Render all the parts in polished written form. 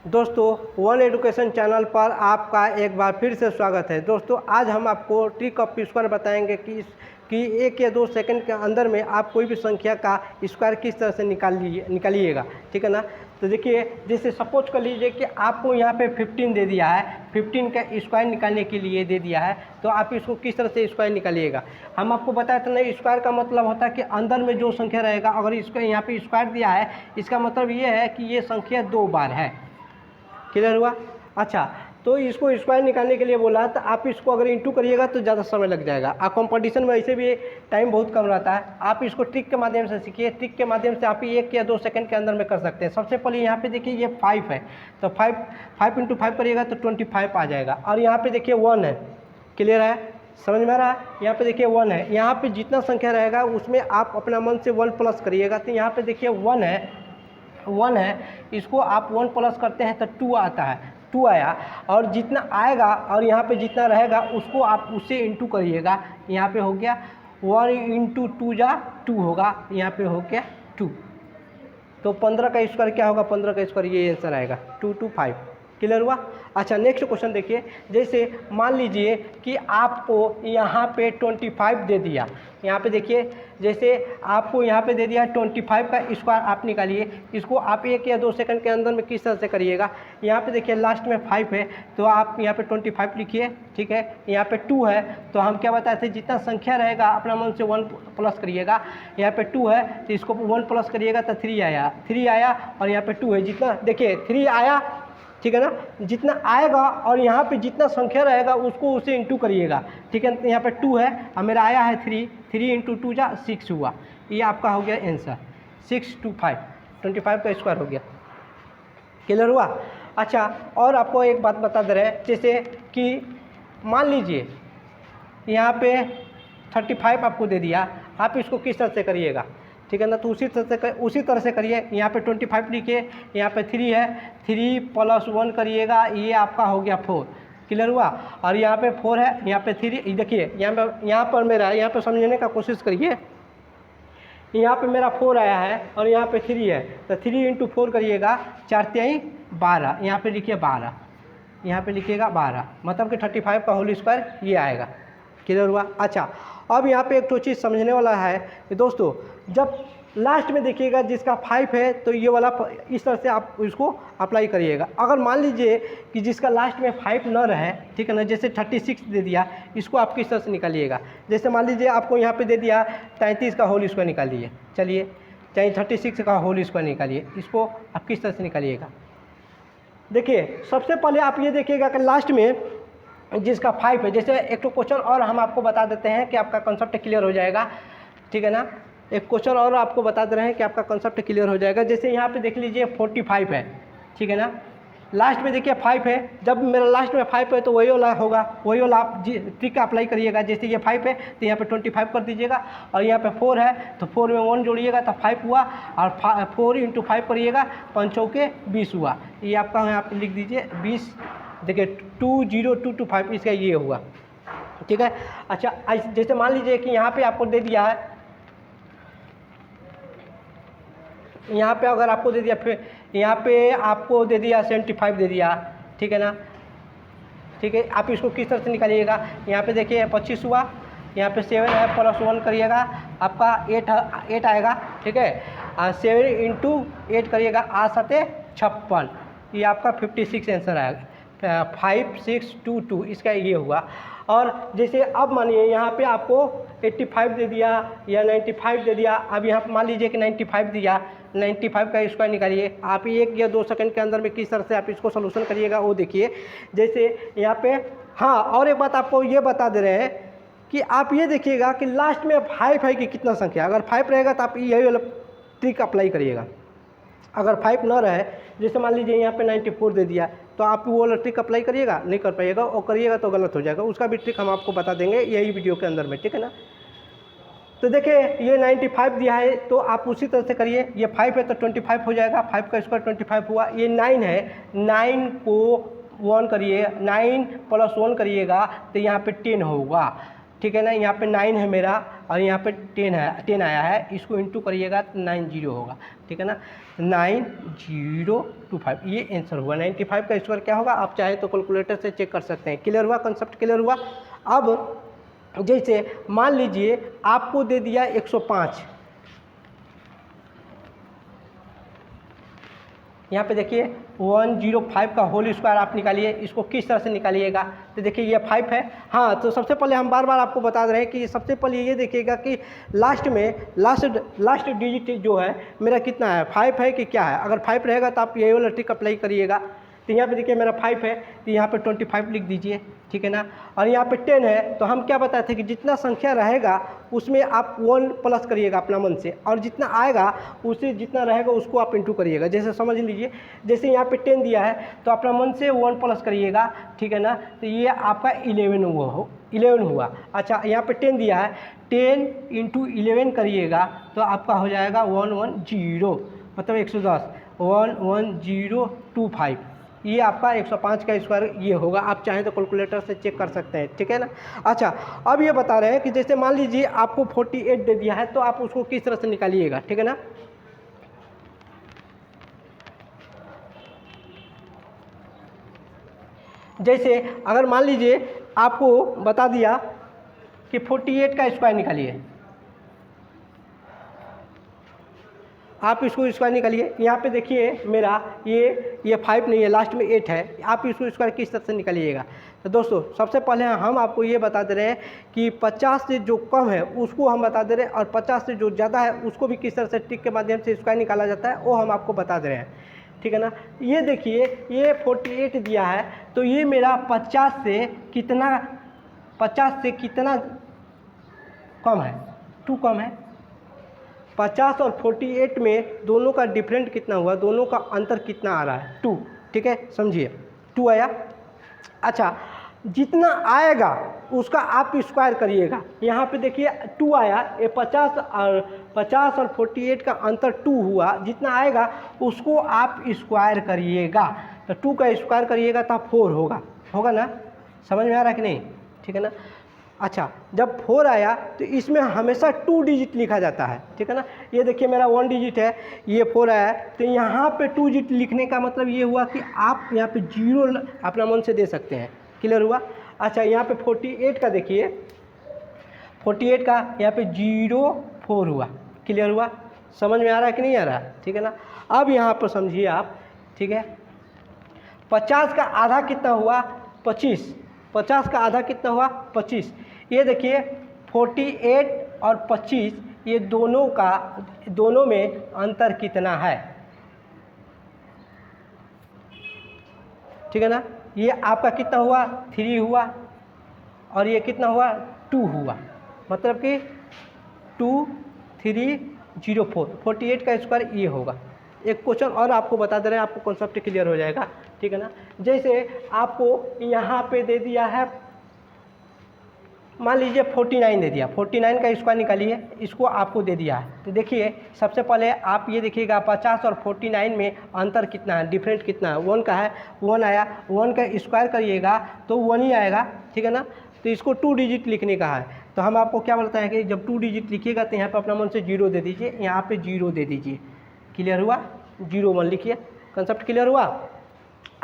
दोस्तों one education channel पर आपका एक बार फिर से स्वागत है। दोस्तों आज हम आपको ट्रिक ऑफ स्क्वायर बताएंगे कि 1 या 2 सेकंड के अंदर में आप कोई भी संख्या का स्क्वायर किस तरह से निकालिएगा, ठीक है ना। तो देखिए, जैसे सपोज कर लीजिए कि आपको यहाँ पे 15 दे दिया है, 15 का स्क्वायर निकालने के लिए दे दिया है, तो आप इसको किस तरह से स्क्वायर निकालिएगा। हम आपको बताया था ना, स्क्वायर का मतलब होता है कि अंदर में जो संख्या रहेगा, अगर इसको यहाँ पे स्क्वायर दिया है, इसका मतलब ये है कि ये संख्या 2 बार है। क्लियर हुआ। अच्छा, तो इसको स्क्वायर निकालने के लिए बोला, तो आप इसको अगर इंटू करिएगा तो ज़्यादा समय लग जाएगा। आप कंपटीशन में ऐसे भी टाइम बहुत कम रहता है। आप इसको ट्रिक के माध्यम से सीखिए। ट्रिक के माध्यम से आप 1 या 2 सेकंड के अंदर में कर सकते हैं। सबसे पहले यहाँ पे देखिए, ये 5 है, तो 5 इंटू 5 करिएगा तो 25 आ जाएगा। और यहाँ पे देखिए 1 है। क्लियर है, समझ में आ रहा है। यहाँ पे देखिए 1 है। यहाँ पे जितना संख्या रहेगा उसमें आप अपना मन से 1 प्लस करिएगा। तो यहाँ पे देखिए 1 है, इसको आप 1 प्लस करते हैं तो 2 आता है, 2 आया। और जितना आएगा और यहाँ पे जितना रहेगा उसको आप उससे इंटू करिएगा। यहाँ पे हो गया 1 इंटू 2 जा 2 होगा, यहाँ पे हो गया 2। तो 15 का स्क्वायर क्या होगा, 15 का स्क्वायर ये आंसर आएगा 225। क्लियर हुआ। अच्छा, नेक्स्ट क्वेश्चन देखिए। जैसे मान लीजिए कि आपको यहाँ पे 25 दे दिया। यहाँ पे देखिए, जैसे आपको यहाँ पे दे दिया 25 का स्क्वायर आप निकालिए। इसको आप 1 या 2 सेकंड के अंदर में किस तरह से करिएगा। यहाँ पे देखिए लास्ट में 5 है, तो आप यहाँ पे 25 लिखिए, ठीक है। यहाँ पे 2 है, तो हम क्या बताए थे, जितना संख्या रहेगा अपना मन से 1 प्लस करिएगा। यहाँ पे 2 है, तो इसको 1 प्लस करिएगा तो 3 आया। और यहाँ पे 2 है, जितना देखिए 3 आया, ठीक है ना। जितना आएगा और यहाँ पे जितना संख्या रहेगा उसको उसे इंटू करिएगा, ठीक है। तो यहाँ पे 2 है और मेरा आया है 3 इंटू 2 जा 6 हुआ। ये आपका हो गया आंसर 625, 25 का स्क्वायर हो गया। क्लियर हुआ। अच्छा, और आपको एक बात बता दे रहे हैं, जैसे कि मान लीजिए यहाँ पे 35 आपको दे दिया, आप इसको किस तरह से करिएगा, ठीक है ना। तो उसी तरह से करिए। यहाँ पे 25 लिखिए, यहाँ पे 3 है, 3 प्लस 1 करिएगा, ये आपका हो गया 4। क्लियर हुआ। और यहाँ पे 4 है, यहाँ पे 3, देखिए यहाँ पर मेरा, यहाँ पे समझने का कोशिश करिए। यहाँ पे मेरा 4 आया है और यहाँ पे 3 है, तो 3 इंटू 4 करिएगा, 4 3 12, यहाँ पे लिखिए 12, यहाँ पे लिखिएगा 12, मतलब कि 35 का होल स्क्वायर ये आएगा। क्लियर हुआ। अच्छा, अब यहाँ पे एक तो चीज़ समझने वाला है कि दोस्तों, जब लास्ट में देखिएगा जिसका 5 है, तो ये वाला इस तरह से आप इसको अप्लाई करिएगा। अगर मान लीजिए कि जिसका लास्ट में 5 न रहे, ठीक है ना, जैसे 36 दे दिया, इसको आप किस तरह से निकालिएगा। जैसे मान लीजिए आपको यहाँ पे दे दिया 33 का होल स्क्वायर निकालिए, चलिए, चाहे 36 का होल स्क्वायर निकालिए, इसको आप किस तरह से निकालिएगा। देखिए, सबसे पहले आप ये देखिएगा कि लास्ट में जिसका 5 है, जैसे एक तो क्वेश्चन और हम आपको बता देते हैं कि आपका कॉन्सेप्ट क्लियर हो जाएगा, ठीक है ना। एक क्वेश्चन और आपको बता दे रहे हैं कि आपका कॉन्सेप्ट क्लियर हो जाएगा। जैसे यहाँ पे देख लीजिए 45 है, ठीक है ना। लास्ट में देखिए 5 है, जब मेरा लास्ट में 5 है तो वही वाला होगा, वही वाला आप ट्रिक अप्लाई करिएगा। जैसे ये 5 है तो यहाँ पे 25 कर दीजिएगा, और यहाँ पे 4 है तो 4 में 1 जोड़िएगा तो 5 हुआ, और 4 इंटू 5 करिएगा, 5 चौके 20 हुआ। ये आपका यहाँ पे लिख दीजिए 20। देखिए 20225 इसका ये हुआ, ठीक है। अच्छा, जैसे मान लीजिए कि यहाँ पे आपको दे दिया है, यहाँ पे अगर आपको दे दिया, फिर यहाँ पे आपको दे दिया 75 दे दिया, ठीक है ना। ठीक है, आप इसको किस तरह से निकालिएगा। यहाँ पे देखिए 25 हुआ, यहाँ पे 7 है, प्लस 1 करिएगा, आपका 8 आएगा, ठीक है। 7 इंटू 8 करिएगा, 8 7 56, ये आपका 56 आंसर आएगा। 5622 इसका ये हुआ। और जैसे अब मानिए यहाँ पे आपको 85 दे दिया या 95 दे दिया। अब यहाँ मान लीजिए कि 95 दिया, 95 का स्क्वायर निकालिए। आप 1 या 2 सेकंड के अंदर में किस तरह से आप इसको सोल्यूशन करिएगा वो देखिए। जैसे यहाँ पे, हाँ, और एक बात आपको ये बता दे रहे हैं कि आप ये देखिएगा कि लास्ट में 5 है कि कितना संख्या। अगर 5 रहेगा तो आप यही वाला ट्रिक अप्लाई करिएगा। अगर 5 न रहे, जैसे मान लीजिए यहाँ पे 94 दे दिया, तो आप वो वाला ट्रिक अप्लाई करिएगा, नहीं कर पाइएगा, और करिएगा तो गलत हो जाएगा। उसका भी ट्रिक हम आपको बता देंगे यही वीडियो के अंदर में, ठीक है ना। तो देखिए ये 95 दिया है, तो आप उसी तरह से करिए। ये 5 है तो 25 हो जाएगा, 5 का स्क्वायर 25 हुआ। ये 9 है, 9 को 1 करिए, 9 प्लस 1 करिएगा तो यहाँ पे 10 होगा, ठीक है ना। यहाँ पे 9 है मेरा और यहाँ पे 10 है, 10 आया है, इसको इंटू करिएगा तो 90 होगा, ठीक है ना। 9025 ये आंसर हुआ। 95 का स्क्वायर क्या होगा, आप चाहे तो कैलकुलेटर से चेक कर सकते हैं। क्लियर हुआ, कंसेप्ट क्लियर हुआ। अब जैसे मान लीजिए आपको दे दिया 105, यहाँ पे देखिए 105 का होल स्क्वायर आप निकालिए, इसको किस तरह से निकालिएगा, तो देखिए ये 5 है। हाँ, तो सबसे पहले हम बार बार आपको बता रहे हैं कि सबसे पहले ये देखिएगा कि लास्ट में लास्ट डिजिट जो है मेरा कितना है, 5 है कि क्या है। अगर 5 रहेगा तो आप ये वाला ट्रिक अप्लाई करिएगा। तो यहाँ पे देखिए मेरा 5 है, तो यहाँ पे 25 लिख दीजिए, ठीक है ना। और यहाँ पे 10 है, तो हम क्या बताए थे कि जितना संख्या रहेगा उसमें आप 1 प्लस करिएगा अपना मन से, और जितना आएगा उससे जितना रहेगा उसको आप इंटू करिएगा। जैसे समझ लीजिए, जैसे यहाँ पे 10 दिया है तो अपना मन से 1 प्लस करिएगा, ठीक है ना। तो ये आपका 11 हुआ। अच्छा, यहाँ पे 10 दिया है, 10 इंटू 11 करिएगा तो आपका हो जाएगा 110, मतलब 110, 11025। ये आपका 105 का स्क्वायर ये होगा। आप चाहें तो कैलकुलेटर से चेक कर सकते हैं, ठीक है ना। अच्छा, अब ये बता रहे हैं कि जैसे मान लीजिए आपको 48 दे दिया है, तो आप उसको किस तरह से निकालिएगा, ठीक है ना। जैसे अगर मान लीजिए आपको बता दिया कि 48 का स्क्वायर निकालिए, आप इसको स्क्वायर निकालिए। यहाँ पे देखिए मेरा ये 5 नहीं है, लास्ट में 8 है। आप इसको स्क्वायर किस तरह से निकालिएगा। तो दोस्तों सबसे पहले हम आपको ये बता दे रहे हैं कि 50 से जो कम है उसको हम बता दे रहे हैं, और 50 से जो ज़्यादा है उसको भी किस तरह से ट्रिक के माध्यम से स्क्वायर निकाला जाता है वो हम आपको बता दे रहे हैं, ठीक है ना। ये देखिए ये 48 दिया है, तो ये मेरा 50 से कितना कम है, 2 कम है। 50 और 48 में दोनों का डिफरेंट कितना हुआ, दोनों का अंतर कितना आ रहा है, 2, ठीक है, समझिए 2 आया। अच्छा, जितना आएगा उसका आप स्क्वायर करिएगा। यहाँ पे देखिए 2 आया, ये 50 और 48 का अंतर 2 हुआ, जितना आएगा उसको आप स्क्वायर करिएगा। तो 2 का स्क्वायर करिएगा तो 4 होगा ना, समझ में आ रहा है कि नहीं, ठीक है ना। अच्छा, जब 4 आया तो इसमें हमेशा 2 डिजिट लिखा जाता है, ठीक है ना। ये देखिए मेरा 1 डिजिट है, ये 4 आया है, तो यहाँ पे 2 डिजिट लिखने का मतलब ये हुआ कि आप यहाँ पे 0 अपना मन से दे सकते हैं। क्लियर हुआ। अच्छा, यहाँ पे 48 का देखिए, 48 का यहाँ पे 04 हुआ। क्लियर हुआ, समझ में आ रहा है कि नहीं आ रहा, ठीक है ना। अब यहाँ पर समझिए आप, ठीक है, 50 का आधा कितना हुआ, 25। 50 का आधा कितना हुआ, 25। ये देखिए 48 और 25 ये दोनों में अंतर कितना है, ठीक है ना। ये आपका कितना हुआ, 3 हुआ, और ये कितना हुआ, 2 हुआ, मतलब कि 2304। 48 का स्क्वायर ये होगा। एक क्वेश्चन और आपको बता दे रहे हैं, आपको कॉन्सेप्ट क्लियर हो जाएगा, ठीक है ना। जैसे आपको यहाँ पे दे दिया है, मान लीजिए 49 दे दिया, 49 का स्क्वायर निकालिए, इसको आपको दे दिया है। तो देखिए सबसे पहले आप ये देखिएगा 50 और 49 में अंतर कितना है, डिफरेंट कितना है, 1 का है, 1 आया, 1 का स्क्वायर करिएगा तो 1 ही आएगा, ठीक है ना। तो इसको 2 डिजिट लिखने का है, तो हम आपको क्या बोलते हैं कि जब 2 डिजिट लिखिएगा तो यहाँ पर अपना मन से 0 दे दीजिए, यहाँ पे 0 दे दीजिए। क्लियर हुआ, 01 लिखिए, कंसेप्ट क्लियर हुआ।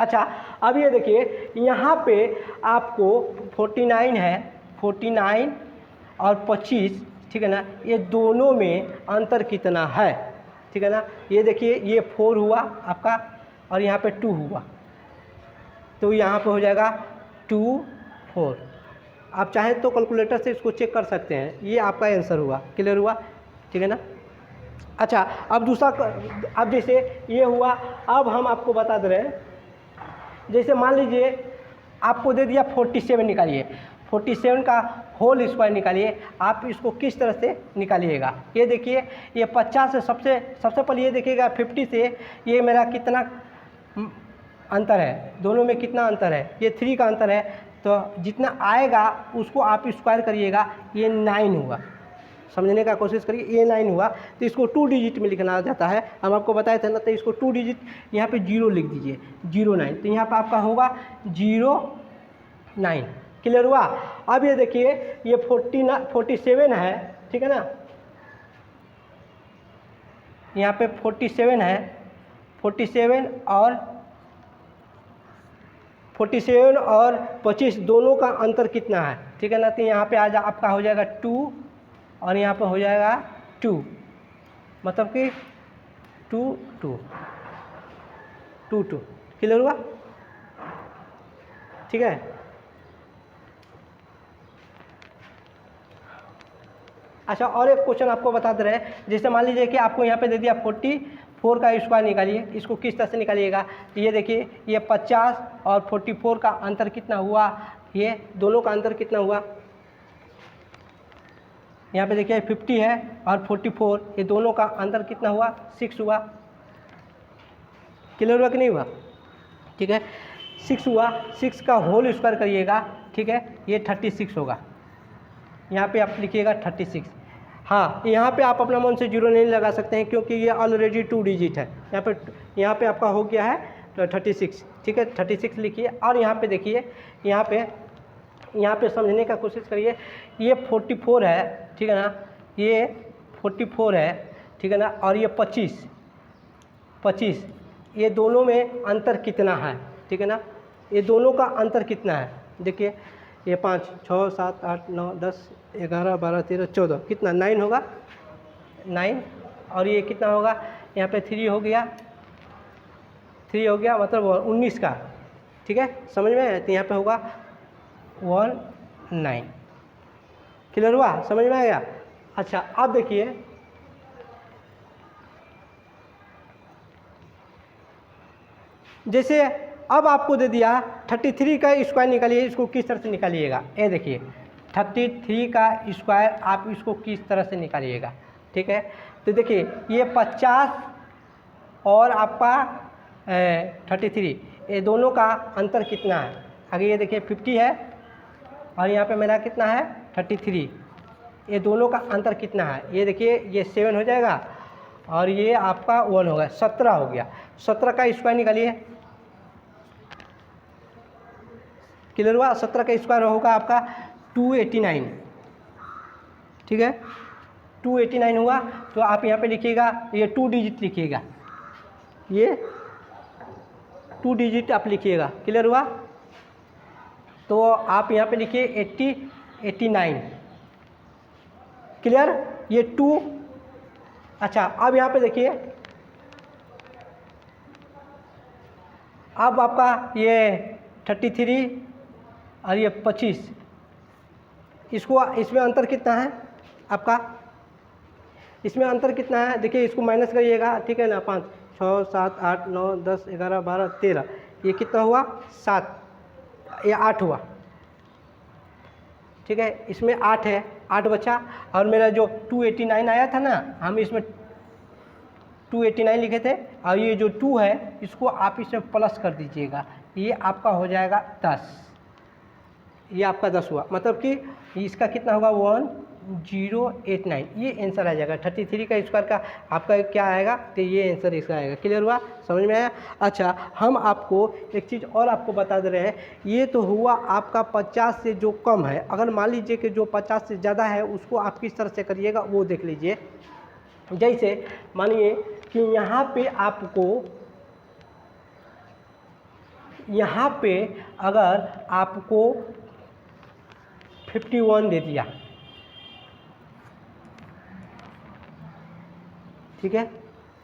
अच्छा, अब ये देखिए यहाँ पे आपको 49 है, 49 और 25, ठीक है ना, ये दोनों में अंतर कितना है, ठीक है ना। ये देखिए ये 4 हुआ आपका, और यहाँ पे 2 हुआ, तो यहाँ पे हो जाएगा 2 4। आप चाहें तो कैलकुलेटर से इसको चेक कर सकते हैं, ये आपका आंसर हुआ। क्लियर हुआ, ठीक है ना। अच्छा, अब दूसरा, अब जैसे ये हुआ, अब हम आपको बता दे रहे हैं, जैसे मान लीजिए आपको दे दिया 47 निकालिए, 47 का होल स्क्वायर निकालिए। आप इसको किस तरह से निकालिएगा, ये देखिए ये 50 से सबसे पहले ये देखिएगा 50 से ये मेरा कितना अंतर है, दोनों में कितना अंतर है, ये 3 का अंतर है, तो जितना आएगा उसको आप स्क्वायर करिएगा, ये 9 हुआ। समझने का कोशिश करिए, ये 9 हुआ, तो इसको 2 डिजिट में लिखना जाता है, हम आपको बताए थे ना। तो इसको 2 डिजिट यहाँ पे 0 लिख दीजिए, 09, तो यहाँ पे आपका होगा 09, क्लियर हुआ। अब ये देखिए ये 47 है, ठीक है ना, यहाँ पे 47 है, 47 और 25 दोनों का अंतर कितना है, ठीक है ना। तो यहाँ पे आज आपका हो जाएगा 2 और यहाँ पे हो जाएगा 2, मतलब कि 2 2 2 2। क्लियर हुआ, ठीक है। अच्छा, और एक क्वेश्चन आपको बता दे रहे हैं, जैसे मान लीजिए कि आपको यहाँ पे दे दिया 44 का स्क्वायर निकालिए, इसको किस तरह से निकालिएगा। ये देखिए ये 50 और 44 का अंतर कितना हुआ, ये दोनों का अंतर कितना हुआ। यहाँ पे देखिए 50 है और 44, ये दोनों का अंतर कितना हुआ, 6 हुआ। क्लियर हुआ कि नहीं हुआ, ठीक है, 6 हुआ। 6 का होल स्क्वायर करिएगा, ठीक है, ये 36 होगा। यहाँ पे आप लिखिएगा 36। हाँ, यहाँ पे आप अपना मन से 0 नहीं लगा सकते हैं क्योंकि ये ऑलरेडी 2 डिजिट है। यहाँ पे आपका हो गया है तो 36, ठीक है, 36 लिखिए। और यहाँ पे देखिए, यहाँ पे समझने का कोशिश करिए, ये 44 है, ठीक है ना, ये 44 है, ठीक है ना, और ये 25, ये दोनों में अंतर कितना है, ठीक है ना, ये दोनों का अंतर कितना है। देखिए ये 5 6 7 8 9 10 11 12 13 14, कितना 9 होगा, 9। और ये कितना होगा, यहाँ पे 3 हो गया, मतलब 19 का, ठीक है, समझ में है। तो यहाँ पे होगा 19। क्लियर हुआ, समझ में आ गया। अच्छा, अब देखिए जैसे अब आपको दे दिया 33 का स्क्वायर निकालिए, इसको किस तरह से निकालिएगा। ये देखिए 33 का स्क्वायर आप इसको किस तरह से निकालिएगा, ठीक है। तो देखिए ये 50 और आपका 33, ये दोनों का अंतर कितना है। आगे ये देखिए 50 है और यहाँ पे मेरा कितना है 33, ये दोनों का अंतर कितना है। ये देखिए ये 7 हो जाएगा और ये आपका 1 होगा, 17 हो गया। 17 का स्क्वायर निकालिए। क्लियर हुआ, 17 का स्क्वायर होगा आपका 289, ठीक है, 289 हुआ। तो आप यहाँ पे लिखिएगा, ये 2 डिजिट लिखिएगा, ये 2 डिजिट आप लिखिएगा। क्लियर हुआ, तो आप यहाँ पे लिखिए 89। क्लियर, ये 2। अच्छा, अब यहाँ पे देखिए, अब आपका ये 33 और ये 25, इसमें अंतर कितना है आपका, इसमें अंतर कितना है। देखिए इसको माइनस करिएगा, ठीक है ना, 5 6 7 8 9 10 11 12 13, ये कितना हुआ 7, ये 8 हुआ, ठीक है, इसमें 8 है, 8 बचा। और मेरा जो 289 आया था ना, हम इसमें 289 लिखे थे, और ये जो 2 है इसको आप इसमें प्लस कर दीजिएगा, ये आपका हो जाएगा 10, ये आपका 10 हुआ। मतलब कि इसका कितना होगा 1089, ये आंसर आ जाएगा। 33 का स्क्वायर का आपका क्या आएगा, तो ये आंसर इसका आएगा। क्लियर हुआ, समझ में आया। अच्छा, हम आपको एक चीज़ और आपको बता दे रहे हैं, ये तो हुआ आपका 50 से जो कम है। अगर मान लीजिए कि जो 50 से ज़्यादा है उसको आप किस तरह से करिएगा वो देख लीजिए। जैसे मानिए कि यहाँ पे अगर आपको 51 दे दिया, ठीक है,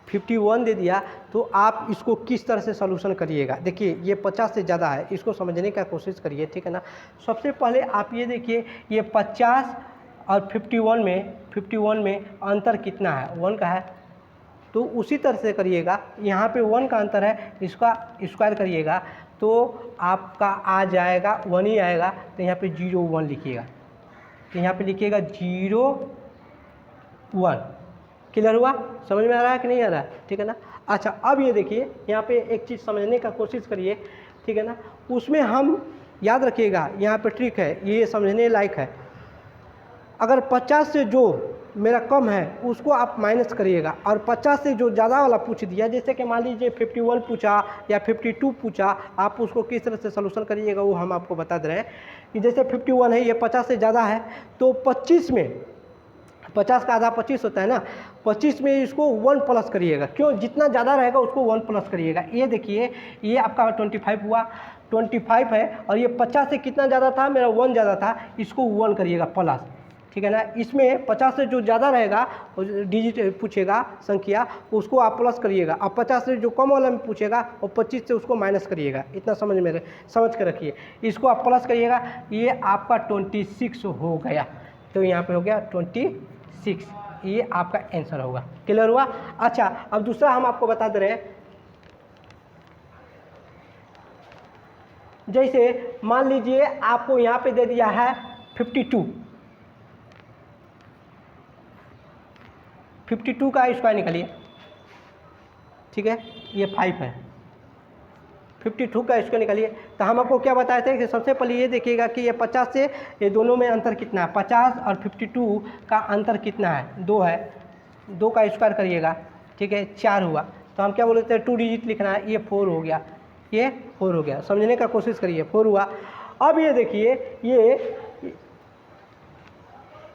51 दे दिया, तो आप इसको किस तरह से सॉल्यूशन करिएगा। देखिए ये 50 से ज़्यादा है, इसको समझने का कोशिश करिए, ठीक है ना। सबसे पहले आप ये देखिए, ये 50 और 51 में अंतर कितना है, 1 का है, तो उसी तरह से करिएगा। यहाँ पे 1 का अंतर है, इसका स्क्वायर करिएगा तो आपका आ जाएगा 1 ही आएगा। तो यहाँ पे 0 1 लिखिएगा, तो यहाँ पे लिखिएगा 0 1। क्लियर हुआ, समझ में आ रहा है कि नहीं आ रहा है, ठीक है ना। अच्छा, अब ये देखिए यहाँ पे एक चीज़ समझने का कोशिश करिए, ठीक है ना। उसमें हम याद रखिएगा, यहाँ पे ट्रिक है, ये समझने लायक है। अगर 50 से जो मेरा कम है उसको आप माइनस करिएगा, और 50 से जो ज़्यादा वाला पूछ दिया, जैसे कि मान लीजिए 51 पूछा या 52 पूछा, आप उसको किस तरह से सलूशन करिएगा वो हम आपको बता दे रहे हैं कि जैसे 51 है, ये 50 से ज़्यादा है, तो 25 में 50 का आधा 25 होता है ना, 25 में इसको 1 प्लस करिएगा। क्यों? जितना ज़्यादा रहेगा उसको 1 प्लस करिएगा। ये देखिए, ये आपका 25 हुआ, 25 है, और ये 50 से कितना ज़्यादा था, मेरा 1 ज़्यादा था, इसको 1 करिएगा प्लस, ठीक है ना। इसमें 50 से जो ज़्यादा रहेगा डिजिट पूछेगा संख्या, उसको आप प्लस करिएगा, और 50 से जो कम वाला में पूछेगा और 25 से उसको माइनस करिएगा। इतना समझ के रखिए, इसको आप प्लस करिएगा। ये आपका 26 हो गया, तो यहाँ पे हो गया 26, ये आपका आंसर होगा। क्लियर हुआ? अच्छा, अब दूसरा हम आपको बता दे रहे हैं, जैसे मान लीजिए आपको यहाँ पे दे दिया है 52 का स्क्वायर निकालिए, ठीक है, ये 5 है, 52 का स्क्वायर निकालिए। तो हम आपको क्या बताए थे कि सबसे पहले ये देखिएगा कि ये 50 से ये दोनों में अंतर कितना है, 50 और 52 का अंतर कितना है, 2 है, 2 का स्क्वायर करिएगा, ठीक है, 4 हुआ। तो हम क्या बोलते हैं, 2 डिजिट लिखना है, ये 4 हो गया, ये 4 हो गया। समझने का कोशिश करिए, 4 हुआ। अब ये देखिए,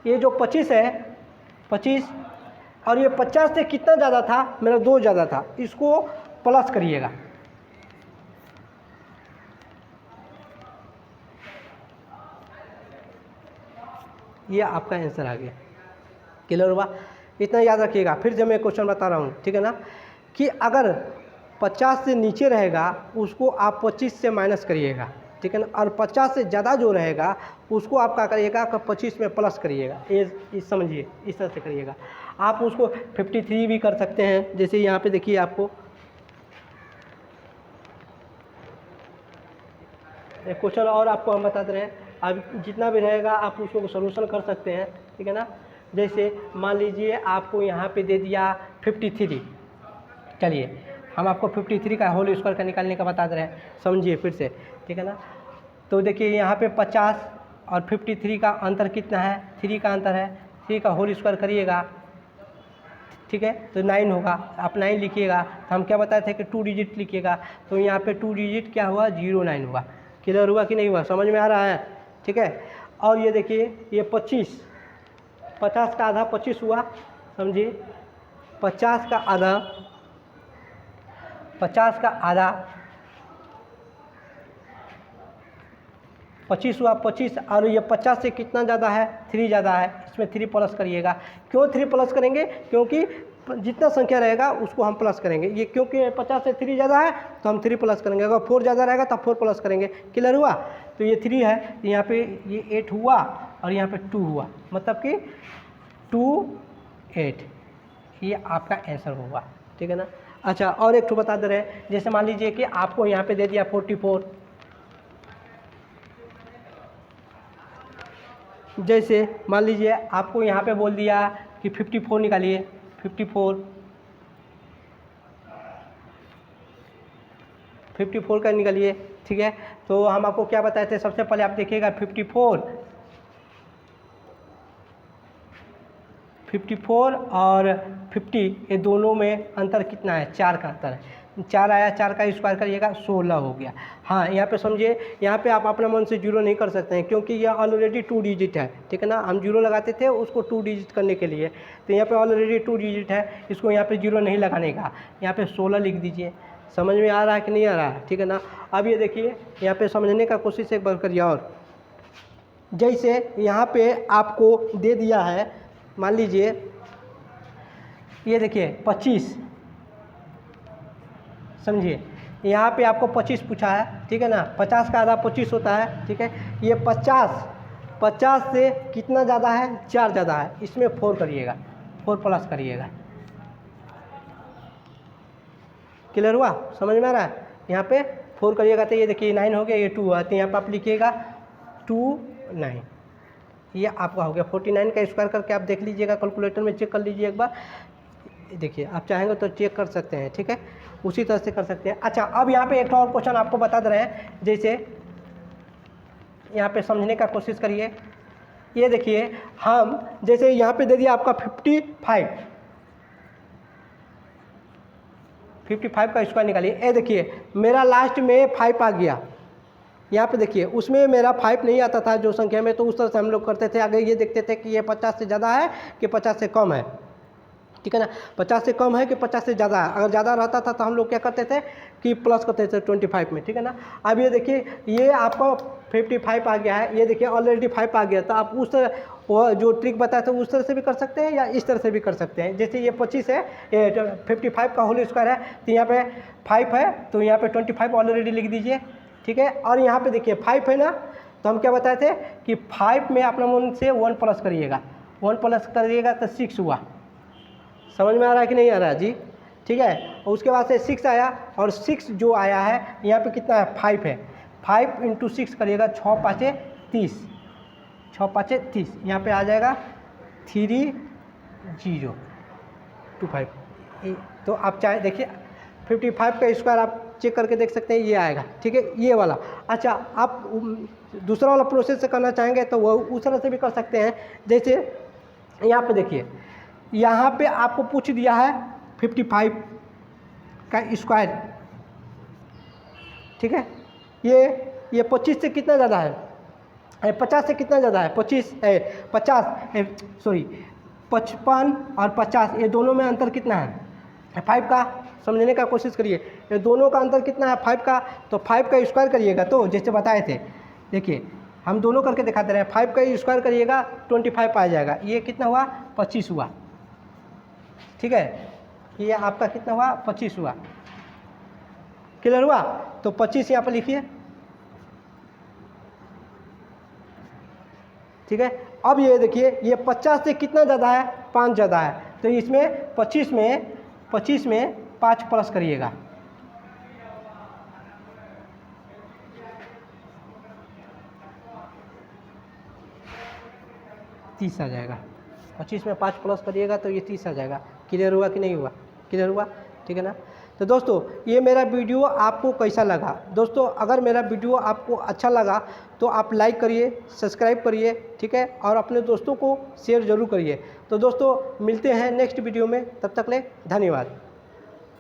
ये जो 25 है, 25 और ये 50 से कितना ज़्यादा था, मेरा 2 ज़्यादा था, इसको प्लस करिएगा। ये आपका आंसर आ गया। क्लियर हुआ? इतना याद रखिएगा। फिर जब मैं क्वेश्चन बता रहा हूँ, ठीक है ना, कि अगर 50 से नीचे रहेगा उसको आप 25 से माइनस करिएगा, ठीक है ना, और 50 से ज़्यादा जो रहेगा उसको आप क्या करिएगा कि 25 में प्लस करिएगा। ये समझिए, इस तरह से करिएगा। आप उसको 53 भी कर सकते हैं, जैसे यहाँ पे देखिए आपको एक क्वेश्चन और आपको हम बता दे रहे हैं। अब जितना भी रहेगा आप उसको सोल्यूशन कर सकते हैं, ठीक है ना। जैसे मान लीजिए आपको यहाँ पे दे दिया 53, चलिए हम आपको 53 का होल स्क्वायर का निकालने का बता दे रहे हैं, समझिए फिर से, ठीक है ना। तो देखिए यहाँ पे 50 और 53 का अंतर कितना है, 3 का अंतर है, 3 का होल स्क्वायर करिएगा, ठीक है, तो 9 होगा। आप 9 लिखिएगा। तो हम क्या बताए थे कि 2 डिजिट लिखिएगा, तो यहाँ पे 2 डिजिट क्या हुआ, 09 हुआ। क्लियर हुआ कि नहीं हुआ? समझ में आ रहा है? ठीक है। और ये देखिए, ये 25, 50 का आधा 25 हुआ, समझिए, 50 का आधा 25 हुआ, 25, और ये 50 से कितना ज़्यादा है, 3 ज़्यादा है, इसमें 3 प्लस करिएगा। क्यों 3 प्लस करेंगे? क्योंकि जितना संख्या रहेगा उसको हम प्लस करेंगे। ये क्योंकि 50 से 3 ज़्यादा है तो हम 3 प्लस करेंगे, अगर 4 ज़्यादा रहेगा तब 4 प्लस करेंगे। क्लियर हुआ? तो ये 3 है, यहाँ पे ये 8 हुआ और यहाँ पे 2 हुआ, मतलब कि 2, 8, ये आपका आंसर होगा, ठीक है ना। अच्छा, और एक तो बता दे रहे हैं, जैसे मान लीजिए कि आपको यहाँ पे दे दिया 44, जैसे मान लीजिए आपको यहाँ पे बोल दिया कि 54 निकालिए, 54 का निकालिए, ठीक है। तो हम आपको क्या बताए थे, सबसे पहले आप देखिएगा 54 और 50, ये दोनों में अंतर कितना है, 4 का अंतर है। 4 आया, 4 का स्क्वायर करिएगा, 16 हो गया। हाँ, यहाँ पे समझिए, यहाँ पे आप अपने मन से जीरो नहीं कर सकते हैं, क्योंकि ये ऑलरेडी 2 डिजिट है, ठीक है ना। हम जीरो लगाते थे उसको 2 डिजिट करने के लिए, तो यहाँ पे ऑलरेडी 2 डिजिट है, इसको यहाँ पे जीरो नहीं लगाने का, यहाँ पे 16 लिख दीजिए। समझ में आ रहा है कि नहीं आ रहा है? ठीक है ना। अब ये देखिए, यहाँ पे समझने का कोशिश एक बार करिए। और जैसे यहाँ पे आपको दे दिया है, मान लीजिए ये देखिए 25, समझिए, यहाँ पे आपको 25 पूछा है, ठीक है ना। 50 का आधा 25 होता है, ठीक है। ये 50 से कितना ज़्यादा है, 4 ज़्यादा है, इसमें 4 करिएगा, 4 प्लस करिएगा। क्लियर हुआ? समझ में आ रहा है? यहाँ पे 4 करिएगा तो ये देखिए 9 हो गया, ये 2 हुआ, तो यहाँ पे आप लिखिएगा 2, 9, ये आपका हो गया। 49 का स्क्वायर करके आप देख लीजिएगा, कैलकुलेटर में चेक कर लीजिए एक बार, देखिए आप चाहेंगे तो चेक कर सकते हैं, ठीक है, उसी तरह से कर सकते हैं। अच्छा, अब यहाँ पे एक और क्वेश्चन आपको बता दे रहे हैं, जैसे यहाँ पे समझने का कोशिश करिए। ये देखिए हम जैसे यहाँ पे दे दिया आपका 55 का स्क्वायर निकालिए। ये देखिए मेरा लास्ट में 5 आ गया, यहाँ पे देखिए उसमें मेरा 5 नहीं आता था जो संख्या में, तो उस तरह से हम लोग करते थे। आगे ये देखते थे कि ये 50 से ज़्यादा है कि 50 से कम है, ठीक है ना, 50 से कम है कि 50 से ज़्यादा है। अगर ज़्यादा रहता था तो हम लोग क्या करते थे कि प्लस करते थे 25 में, ठीक है ना। अब ये देखिए ये आपका 55 आ गया है, ये देखिए ऑलरेडी 5 आ गया, तो आप उस तरह वो जो ट्रिक बताया था उस तरह से भी कर सकते हैं या इस तरह से भी कर सकते हैं। जैसे ये 25 है, ये 55 का होल स्क्वायर है, तो यहाँ पे 5 है तो यहाँ पे 25 ऑलरेडी लिख दीजिए, ठीक है। और यहाँ पे देखिए 5 है ना, तो हम क्या बताए थे कि 5 में अपना मन से 1 प्लस करिएगा, 1 प्लस करिएगा तो 6 हुआ। समझ में आ रहा है कि नहीं आ रहा है जी, ठीक है। और उसके बाद से 6 आया, और 6 जो आया है यहाँ पे कितना है 5 है, 5 इंटू 6 करिएगा 6 5 30, 6 5 30, यहाँ पे आ जाएगा 3025। तो आप चाहे देखिए 55 का स्क्वायर आप चेक करके देख सकते हैं, ये आएगा, ठीक है, ये वाला। अच्छा आप दूसरा वाला प्रोसेस से करना चाहेंगे तो वो उस तरह से भी कर सकते हैं। जैसे यहाँ पे देखिए यहाँ पे आपको पूछ दिया है 55 का स्क्वायर, ठीक है। ये 25 से कितना ज़्यादा है, 50 से कितना ज़्यादा है, 55 और 50, ये दोनों में अंतर कितना है 5 का। समझने का कोशिश करिए, ये दोनों का अंतर कितना है 5 का, तो 5 का स्क्वायर करिएगा, तो जैसे बताए थे देखिए हम दोनों करके दिखाते रहे, 5 का स्क्वायर करिएगा 25 आ जाएगा, ये कितना हुआ 25 हुआ, ठीक है। ये आपका कितना हुआ 25 हुआ, क्लियर हुआ। तो 25 यहाँ पर लिखिए, ठीक है। अब ये देखिए ये 50 से कितना ज़्यादा है 5 ज़्यादा है, तो इसमें 25 में 5 प्लस करिएगा, तीस आ जाएगा। 25 में 5 प्लस करिएगा तो ये 30 आ जाएगा। क्लियर हुआ कि नहीं हुआ, क्लियर हुआ, ठीक है ना। तो दोस्तों ये मेरा वीडियो आपको कैसा लगा, दोस्तों अगर मेरा वीडियो आपको अच्छा लगा तो आप लाइक करिए, सब्सक्राइब करिए, ठीक है, और अपने दोस्तों को शेयर ज़रूर करिए। तो दोस्तों मिलते हैं नेक्स्ट वीडियो में, तब तक ले धन्यवाद।